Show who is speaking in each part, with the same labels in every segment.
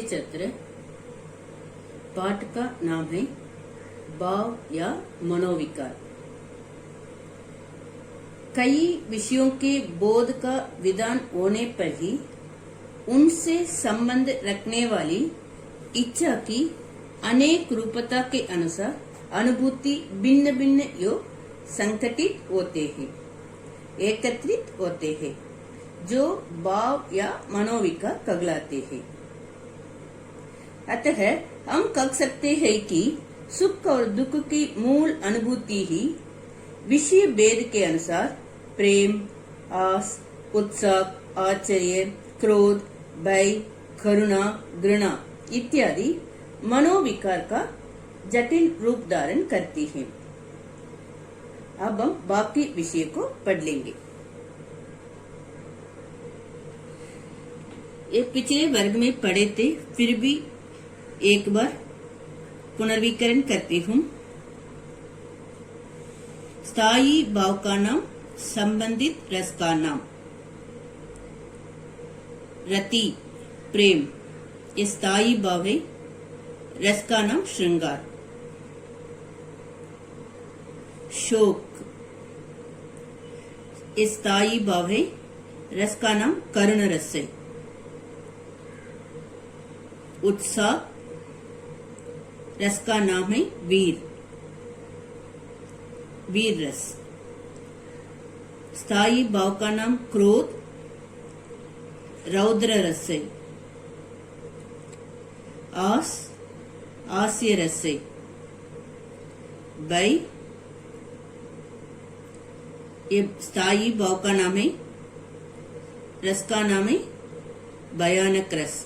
Speaker 1: चत्र पाठ का नाम है भाव या मनोविकार। कई विषयों के बोध का विधान होने पर ही उनसे संबंध रखने वाली इच्छा की अनेक रूपता के अनुसार अनुभूति भिन्न भिन्न योग संगठित होते हैं, एकत्रित होते हैं, जो भाव या मनोविकार कहलाते हैं। अतः हम कह सकते हैं कि सुख और दुख की मूल अनुभूति ही विषय भेद के अनुसार प्रेम, आस, उत्साह, आश्चर्य, क्रोध, भय, करुणा, घृणा इत्यादि मनोविकार का जटिल रूप धारण करती है। अब हम बाकी विषय को पढ़ लेंगे। ये पिछले वर्ग में पढ़े थे, फिर भी एक बार पुनर्विकरण करती हूँ। स्थायी भाव का नाम संबंधित रस का नाम। रति प्रेम ये स्थायी भाव है, रस का नाम श्रृंगार। शोक ये स्थायी भाव है, रस का नाम करुण रस है। उत्साह रस का नाम है वीर, वीर रस। स्थायी भाव का नाम क्रोध, रौद्र रस है। आस हास्य रस है। भय ये स्थायी भाव का नाम है, रस का नाम है भयानक रस।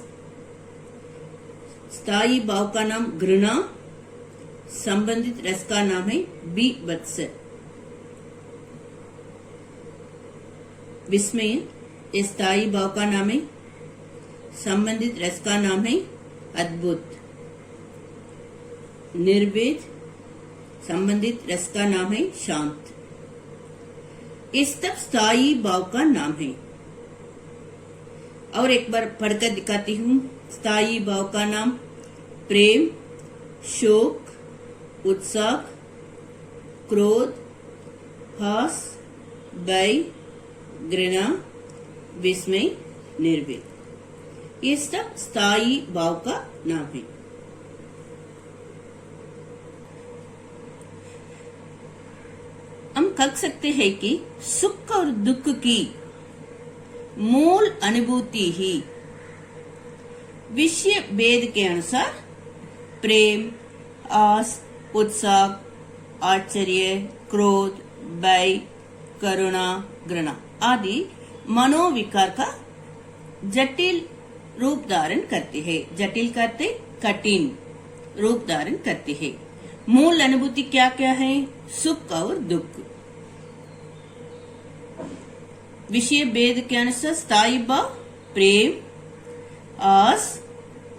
Speaker 1: स्थायी भाव का नाम घृणा, संबंधित रस का नाम है बीभत्स। विस्मय ये स्थायी भाव का नाम है, संबंधित रस का नाम है अद्भुत। निर्वेद संबंधित रस का नाम है शांत। ये सब स्थायी भाव का नाम है। और एक बार पढ़कर दिखाती हूँ। स्थायी भाव का नाम प्रेम, शोक, उत्साह, क्रोध, हास, भय, घृणा, विस्मय, निर्वेद ये सब स्थायी भाव का नाम है। हम कह सकते हैं कि सुख और दुख की मूल अनुभूति ही विषय भेद के अनुसार प्रेम, आस, उत्साह, आश्चर्य, क्रोध, भय, करुणा, घृणा आदि मनोविकार का जटिल रूप धारण करते हैं। जटिल करते कठिन रूप धारण करते हैं। मूल अनुभूति क्या क्या है? सुख और दुख। विषय भेद के अनुसार स्थायी भाव प्रेम, आस,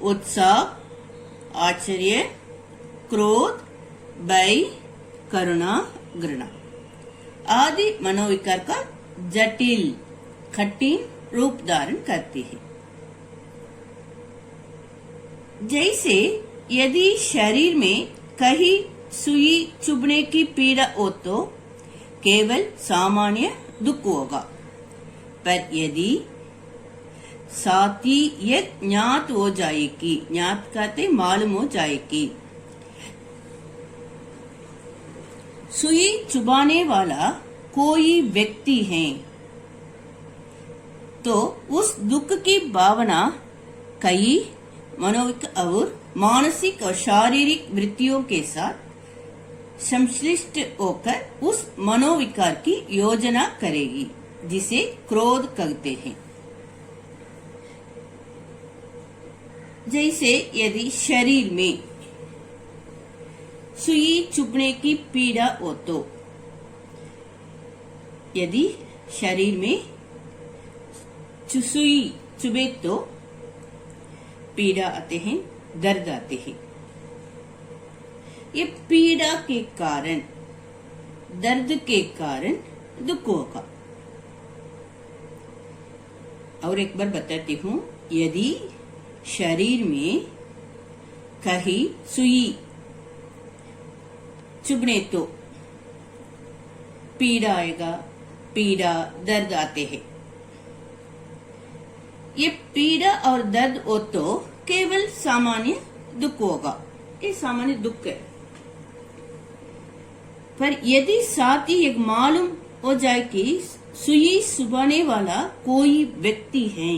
Speaker 1: उत्साह, आश्चर्य, क्रोध, भय, करुणा, घृणा आदि मनोविकार का जटिल कठिन रूप धारण करती है। जैसे यदि शरीर में कहीं सुई चुभने की पीड़ा हो तो केवल सामान्य दुख होगा, पर यदि साथ ही यह ज्ञात हो जाएगी, ज्ञात कहते मालूम हो जाएगी, सुई चुभाने वाला कोई व्यक्ति है, तो उस दुख की भावना कई मनोविक और मानसिक और शारीरिक वृत्तियों के साथ संश्लिष्ट होकर उस मनोविकार की योजना करेगी, जिसे क्रोध कहते हैं। जैसे यदि शरीर में सुई चुभने की पीड़ा हो तो, यदि शरीर में सुई चुभे तो पीड़ा आते हैं, दर्द आते हैं। ये पीड़ा के कारण, दर्द के कारण दुख होगा। और एक बार बताती हूँ, यदि शरीर में कहीं सुई चुभने तो पीड़ा आएगा, पीड़ा दर्द आते हैं। ये पीड़ा और दर्द हो तो केवल सामान्य दुख होगा, ये सामान्य दुख है। पर यदि साथ ही एक मालूम हो जाए कि सुई चुभाने वाला कोई व्यक्ति है,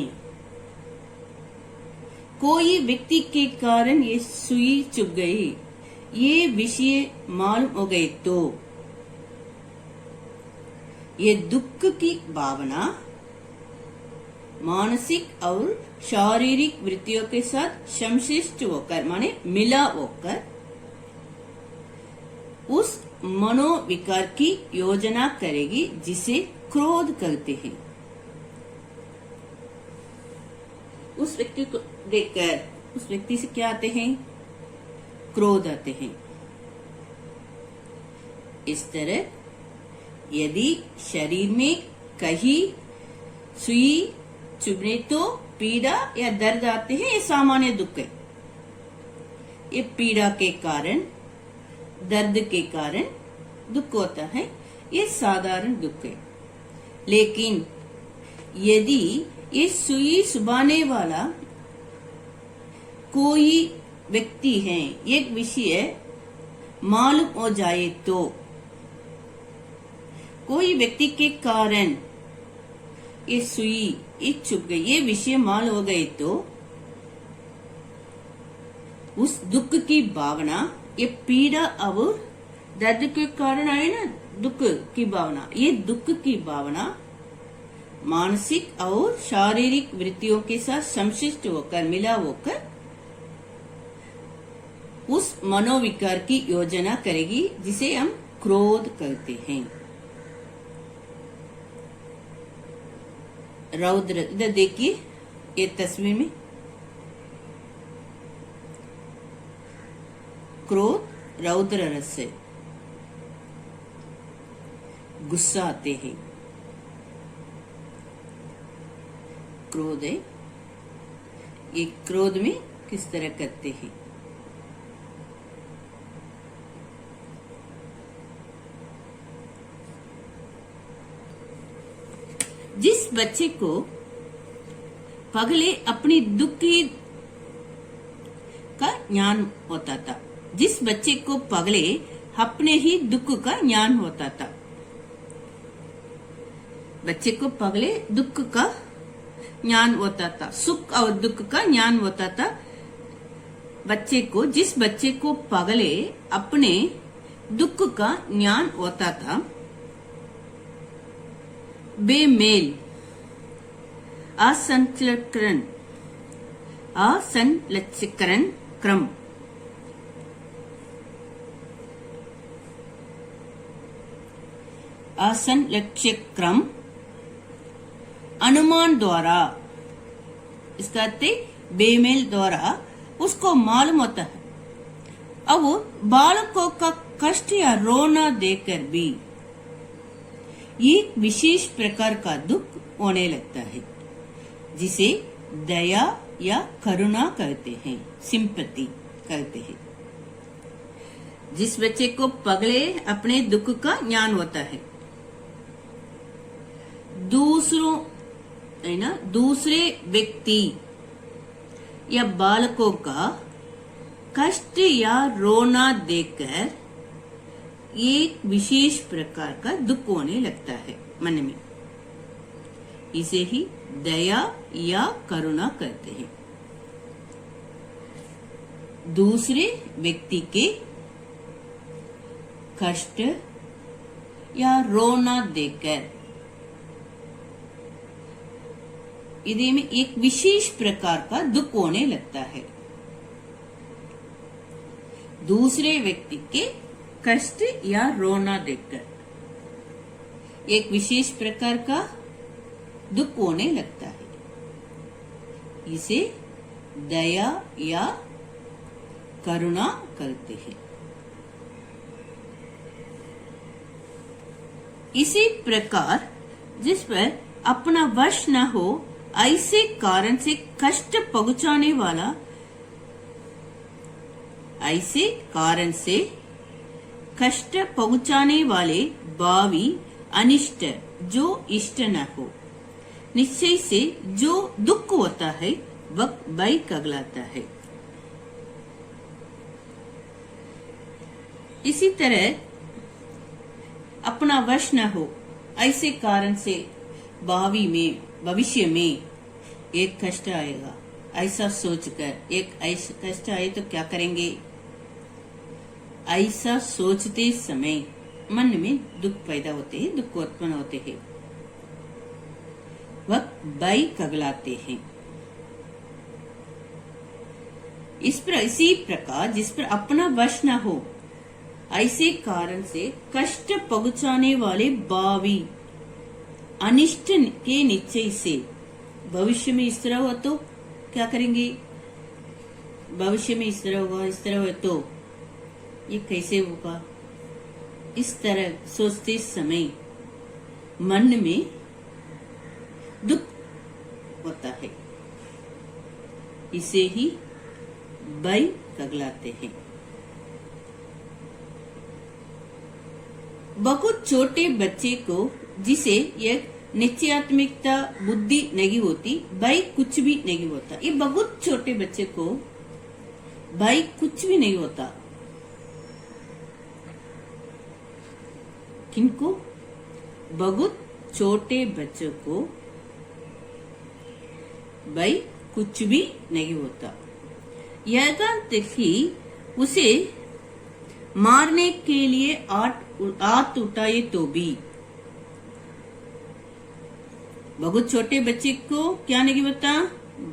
Speaker 1: कोई व्यक्ति के कारण ये सुई चुभ गई, ये विषय मालूम हो गए तो ये दुख की भावना मानसिक और शारीरिक वृत्तियों के साथ संश्लिष्ट होकर माने मिला होकर उस मनोविकार की योजना करेगी जिसे क्रोध कहते हैं। उस व्यक्ति को देखकर उस व्यक्ति से क्या आते हैं? क्रोध आते हैं। इस तरह यदि शरीर में कहीं सुई चुभने तो पीड़ा या दर्द आते हैं, ये सामान्य दुख है। ये पीड़ा के कारण, दर्द के कारण दुख होता है, ये साधारण दुख है। लेकिन यदि ये सुई चुभाने वाला कोई व्यक्ति है, एक विषय मालूम हो जाए तो कोई व्यक्ति के कारण ये सुई चुभ गई, ये विषय मालूम हो गए तो उस दुख की भावना, ये पीड़ा और दर्द के कारण आए ना दुख की भावना, ये दुख की भावना मानसिक और शारीरिक वृत्तियों के साथ संश्लिष्ट होकर मिला होकर उस मनोविकार की योजना करेगी जिसे हम क्रोध कहते हैं। रौद्र, इधर देखिए ये तस्वीर में क्रोध रौद्र रस से गुस्सा आते हैं। क्रोध है, ये क्रोध में किस तरह करते हैं? जिस बच्चे को पहले अपनी दुख का ज्ञान होता था, जिस बच्चे को पहले अपने ही दुख का ज्ञान होता था, बच्चे को पहले दुख का ज्ञान होता था, सुख और दुख का ज्ञान होता था। बच्चे को, जिस बच्चे को पहले अपने दुख का ज्ञान होता था, बेमेल असंलक्षण क्रम असंलक्षण क्रम अनुमान द्वारा, इसका अर्थ बेमेल द्वारा उसको मालूम होता है। अब बालकों का कष्ट या रोना देखकर भी एक विशेष प्रकार का दुख होने लगता है जिसे दया या करुणा कहते हैं, सिंपैथी कहते हैं। जिस बच्चे को पहले अपने दुख का ज्ञान होता है, दूसरे व्यक्ति या बालकों का कष्ट या रोना देखकर एक विशेष प्रकार का दुख होने लगता है मन में, इसे ही दया या करुणा कहते हैं। दूसरे व्यक्ति के कष्ट या रोना देखकर इधे में एक विशेष प्रकार का दुख होने लगता है। दूसरे व्यक्ति के कष्ट या रोना देखकर एक विशेष प्रकार का दुख होने लगता है, इसे दया या करुणा कहते हैं। इसी प्रकार जिस पर अपना वश न हो ऐसे कारण से कष्ट पहुंचाने वाला, ऐसे कारण से कष्ट पहुंचाने वाले भावी अनिष्ट जो इष्ट न हो, निश्चय से जो दुख होता है वह भय कहलाता है। इसी तरह अपना वश न हो, ऐसे कारण से भावी में, भविष्य में एक कष्ट आएगा, ऐसा सोचकर एक ऐसा कष्ट आए तो क्या करेंगे? ऐसा सोचते समय मन में दुख पैदा होते हैं, दुख उत्पन्न होते हैं, वह भय कहलाते हैं। इसी प्रकार जिस पर अपना वश न हो, ऐसे कारण से कष्ट पहुंचाने वाले भावी अनिष्ट के निश्चय से भविष्य में इस तरह हुआ तो क्या करेंगे? भविष्य में इस तरह होगा, इस तरह हुआ तो ये कैसे होगा? इस तरह सोचते समय मन में दुख होता है, इसे ही भय कहलाते हैं। बहुत छोटे बच्चे को जिसे एक निश्चयात्मकता बुद्धि नहीं होती, भय कुछ भी नहीं होता। ये बहुत छोटे बच्चे को भय कुछ भी नहीं होता। किनको? बहुत छोटे बच्चों को भय कुछ भी नहीं होता। यह तक कि उसे मारने के लिए हाथ उठाए तो भी। बहुत छोटे बच्चे को क्या नहीं होता?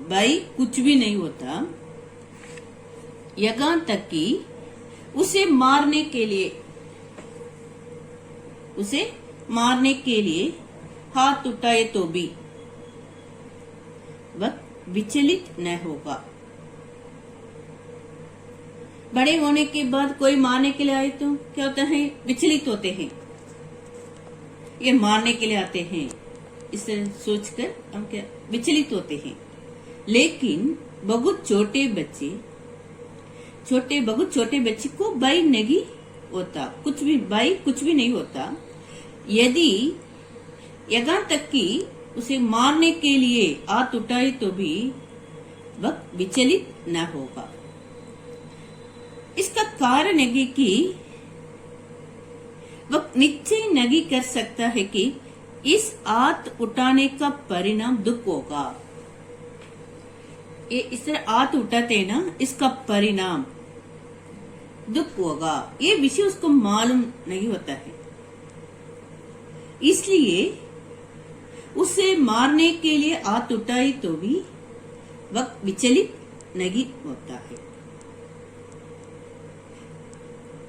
Speaker 1: भय कुछ भी नहीं होता। यहाँ तक कि उसे मारने के लिए हाथ उठाए तो भी वह विचलित न होगा। बड़े होने के बाद कोई मारने के लिए आए तो क्या होता है? विचलित होते हैं। ये मारने के लिए आते हैं, इसे सोचकर हम क्या विचलित होते हैं। लेकिन बहुत छोटे बच्चे को भय नहीं होता, कुछ भी भय कुछ भी नहीं होता। यदि यहाँ तक कि उसे मारने के लिए हाथ उठाए तो भी वह विचलित न होगा। इसका कारण है कि वह निश्चय नहीं कर सकता है कि इस हाथ उठाने का परिणाम दुख होगा। ये इस तरह हाथ उठाते ना, इसका परिणाम दुख होगा, ये विषय उसको मालूम नहीं होता है। इसलिए उसे मारने के लिए हाथ उठाई तो भी वह विचलित नहीं होता है।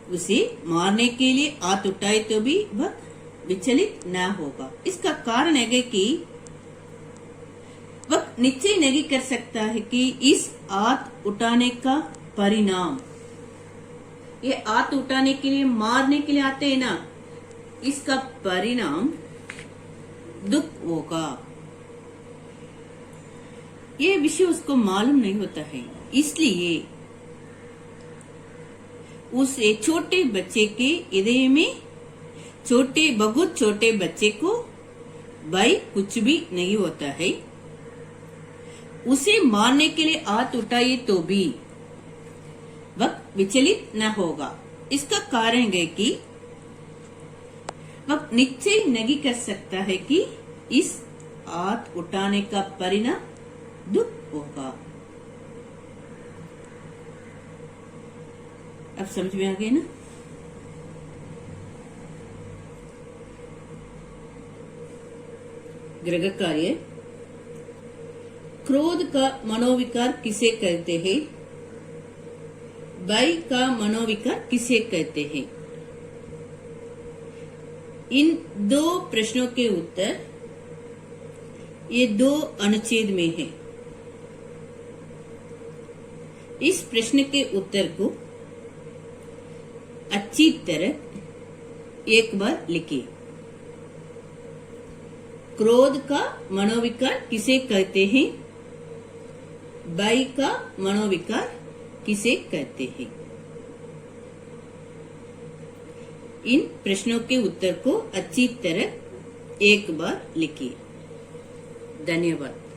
Speaker 1: उसे मारने के लिए हाथ उठाए तो भी वह विचलित न होगा। इसका कारण है कि वह निश्चय नहीं कर सकता है कि इस हाथ उठाने का परिणाम, ये हाथ उठाने के लिए मारने के लिए आते हैं ना, इसका परिणाम दुख होगा। ये विषय उसको मालूम नहीं होता है। इसलिए उसे छोटे बच्चे के हृदय में बहुत छोटे बच्चे को भय कुछ भी नहीं होता है। उसे मारने के लिए हाथ उठाए तो भी वह विचलित न होगा। इसका कारण है कि वह निश्चय नहीं कर सकता है कि इस हाथ उठाने का परिणाम दुख होगा। अब समझ में आ गए ना? गृह कार्य। क्रोध का मनोविकार किसे कहते हैं? भय का मनोविकार किसे कहते हैं? इन दो प्रश्नों के उत्तर ये दो अनुच्छेद में है। इस प्रश्न के उत्तर को अच्छी तरह एक बार लिखिए। क्रोध का मनोविकार किसे कहते हैं? भय का मनोविकार किसे कहते हैं? इन प्रश्नों के उत्तर को अच्छी तरह एक बार लिखिए। धन्यवाद।